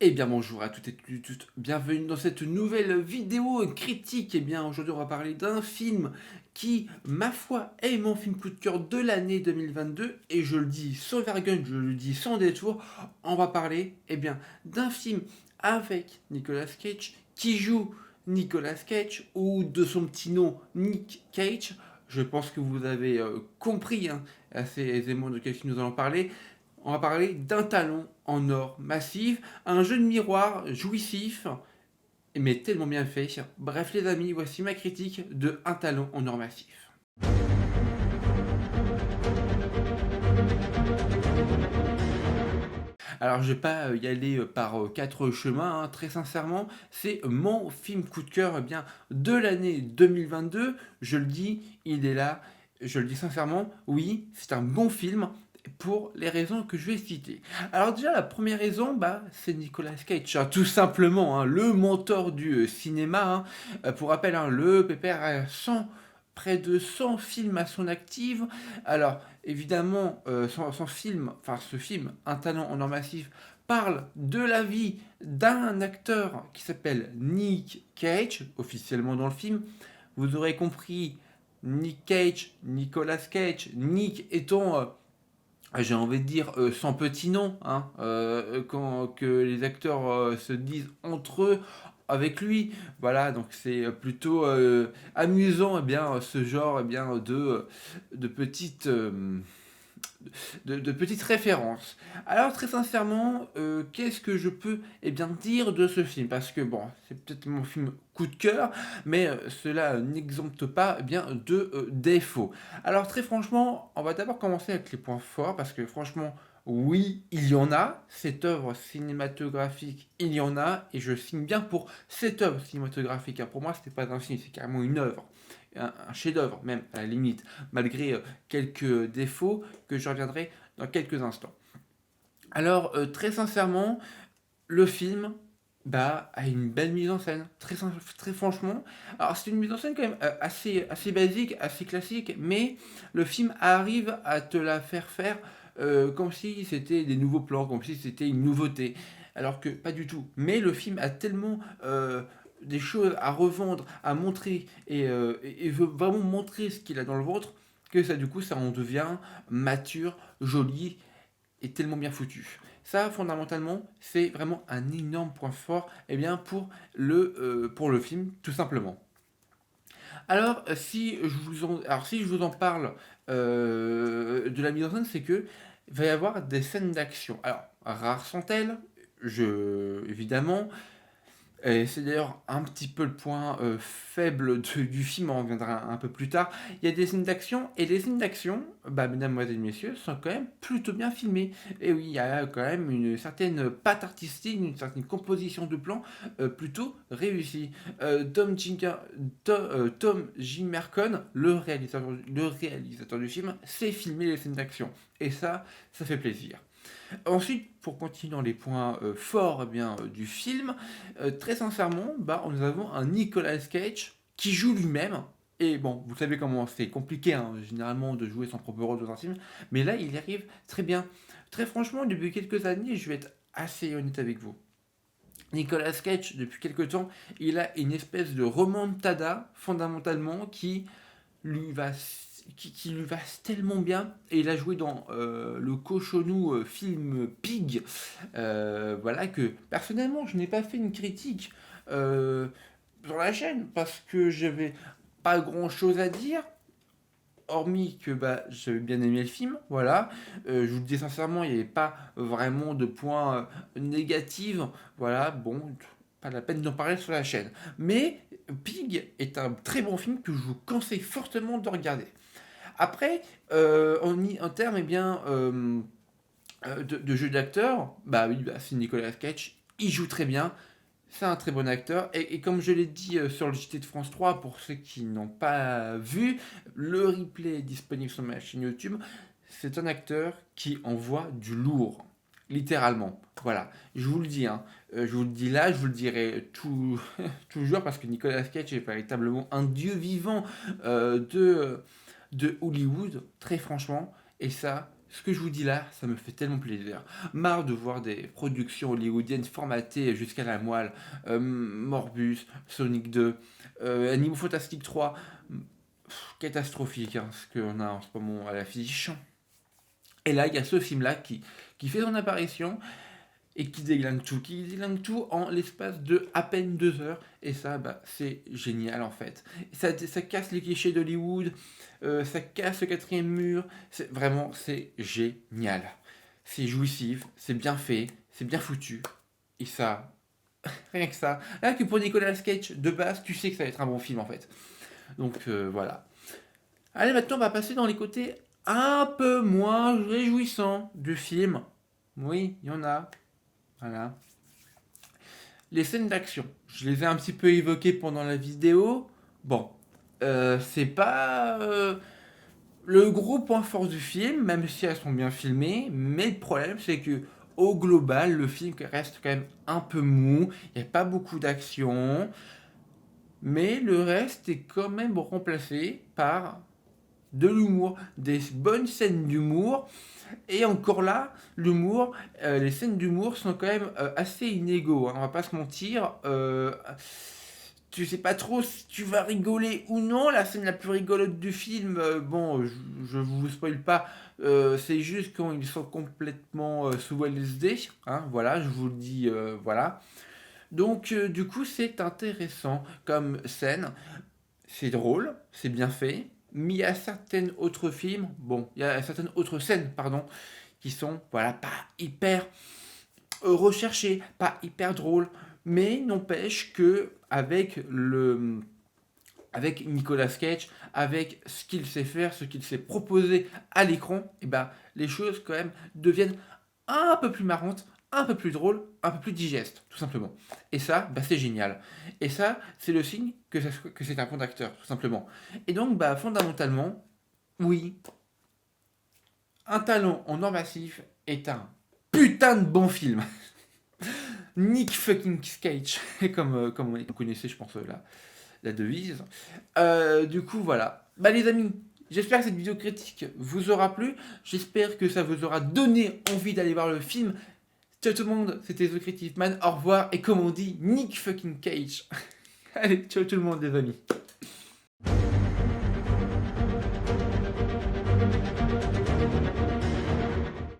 Eh bien bonjour à toutes et toutes, bienvenue dans cette nouvelle vidéo critique. Eh bien aujourd'hui on va parler d'un film qui, ma foi, est mon film coup de cœur de l'année 2022 et je le dis sans vergogne, je le dis sans détour, on va parler d'un film avec Nicolas Cage qui joue Nicolas Cage ou de son petit nom Nick Cage. Je pense que vous avez compris assez aisément de quel film nous allons parler. On va parler d'un talon en or massif, un jeu de miroir jouissif, mais tellement bien fait. Bref les amis, voici ma critique de Un talon en or massif. Alors je vais pas y aller par quatre chemins, hein. Très sincèrement, c'est mon film coup de cœur de l'année 2022. Je le dis, il est là. Je le dis sincèrement, oui, c'est un bon film pour les raisons que je vais citer. Alors déjà, la première raison, c'est Nicolas Cage, hein, tout simplement, hein, le mentor du cinéma. Hein. Pour rappel, hein, le pépère a 100 près de 100 films à son actif. Alors, évidemment, son film, enfin ce film, Un talent en or massif, parle de la vie d'un acteur qui s'appelle Nick Cage, officiellement dans le film. Vous aurez compris, Nick Cage, Nicolas Cage, Nick étant j'ai envie de dire sans petit nom, hein, quand que les acteurs se disent entre eux avec lui, voilà, donc c'est plutôt amusant, ce genre de petites de petites références. Alors très sincèrement, qu'est-ce que je peux dire de ce film? Parce que bon, c'est peut-être mon film coup de cœur, mais cela n'exempte pas de défauts. Alors très franchement, on va d'abord commencer avec les points forts, parce que franchement, oui, il y en a. Cette œuvre cinématographique, il y en a, et je signe bien pour cette œuvre cinématographique. Hein. Pour moi, c'était pas un film, c'est carrément une œuvre. Un chef-d'œuvre, même, à la limite, malgré quelques défauts que je reviendrai dans quelques instants. Alors, très sincèrement, le film a une belle mise en scène, très franchement. Alors, c'est une mise en scène quand même assez basique, assez classique, mais le film arrive à te la faire comme si c'était des nouveaux plans, comme si c'était une nouveauté. Alors que pas du tout. Mais le film a tellement des choses à revendre, à montrer, et veut vraiment montrer ce qu'il a dans le ventre, que ça, du coup, ça en devient mature, joli et tellement bien foutu. Ça, fondamentalement, c'est vraiment un énorme point fort pour le film, tout simplement. Alors, si je vous en parle de la mise en scène, c'est que il va y avoir des scènes d'action. Alors, rares sont-elles, évidemment, et c'est d'ailleurs un petit peu le point faible du film, on reviendra un peu plus tard. Il y a des scènes d'action, et les scènes d'action, mesdames, messieurs, sont quand même plutôt bien filmées. Et oui, il y a quand même une certaine patte artistique, une certaine composition de plans plutôt réussie. Tom Jim Mercon, le réalisateur du film, sait filmer les scènes d'action. Et ça fait plaisir. Ensuite, pour continuer dans les points forts du film, très sincèrement, nous avons un Nicolas Cage qui joue lui-même. Et bon, vous savez comment c'est compliqué généralement de jouer son propre rôle dans un film, mais là il y arrive très bien. Très franchement, depuis quelques années, je vais être assez honnête avec vous. Nicolas Cage, depuis quelques temps, il a une espèce de remontada fondamentalement lui va qui lui va tellement bien, et il a joué dans le cochonou film Pig, voilà, que personnellement je n'ai pas fait une critique euh, sur la chaîne parce que j'avais pas grand chose à dire, hormis que j'avais bien aimé le film, voilà. Je vous le dis sincèrement, il n'y avait pas vraiment de points négatifs, voilà, bon, pas la peine d'en parler sur la chaîne. Mais Pig est un très bon film que je vous conseille fortement de regarder. Après, en termes de jeu d'acteur, oui, c'est Nicolas Cage, il joue très bien, c'est un très bon acteur, et comme je l'ai dit sur le JT de France 3, pour ceux qui n'ont pas vu, le replay est disponible sur ma chaîne YouTube, c'est un acteur qui envoie du lourd, littéralement. Voilà, je vous le dis, hein. Je vous le dis là, je vous le dirai toujours, parce que Nicolas Cage est véritablement un dieu vivant de Hollywood, très franchement, et ça, ce que je vous dis là, ça me fait tellement plaisir. Marre de voir des productions hollywoodiennes formatées jusqu'à la moelle. Morbus, Sonic 2, Animaux Fantastiques 3. Catastrophique, hein, ce qu'on a en ce moment à l'affiche. Et là, il y a ce film-là qui fait son apparition et qui déglingue tout en l'espace de à peine 2 heures. Et ça, bah, c'est génial en fait. Ça casse les clichés d'Hollywood, ça casse le quatrième mur. Vraiment, c'est génial. C'est jouissif, c'est bien fait, c'est bien foutu. Et ça, rien que ça. Rien que pour Nicolas Cage, de base, tu sais que ça va être un bon film en fait. Donc voilà. Allez, maintenant, on va passer dans les côtés un peu moins réjouissants du film. Oui, il y en a. Voilà. Les scènes d'action, je les ai un petit peu évoquées pendant la vidéo. Bon, c'est pas le gros point fort du film, même si elles sont bien filmées. Mais le problème, c'est que au global, le film reste quand même un peu mou. Il n'y a pas beaucoup d'action. Mais le reste est quand même remplacé par de l'humour, des bonnes scènes d'humour. Et encore là, l'humour, les scènes d'humour sont quand même assez inégaux, hein, on va pas se mentir. Tu sais pas trop si tu vas rigoler ou non. La scène la plus rigolote du film, bon, je vous spoil pas, c'est juste quand ils sont complètement sous LSD. Hein, voilà, je vous le dis, voilà. Donc, du coup, c'est intéressant comme scène. C'est drôle, c'est bien fait, mais il y a certaines autres films, bon, il y a certaines autres scènes, pardon, qui sont, voilà, pas hyper recherchées, pas hyper drôles, mais n'empêche que avec Nicolas Cage, avec ce qu'il sait faire, ce qu'il sait proposer à l'écran, et ben les choses quand même deviennent un peu plus marrantes, un peu plus drôles, un peu plus digestes, tout simplement. Et ça, bah, c'est génial. Et ça, c'est le signe que c'est un bon acteur, tout simplement. Et donc, bah, fondamentalement, oui, un talent en or massif est un putain de bon film. Nick fucking Cage, comme vous connaissez, je pense, la devise. Du coup, voilà. Bah, les amis, j'espère que cette vidéo critique vous aura plu. J'espère que ça vous aura donné envie d'aller voir le film. Ciao tout le monde, c'était The Creative Man. Au revoir. Et comme on dit, Nick fucking Cage. Allez, ciao tout le monde, les amis.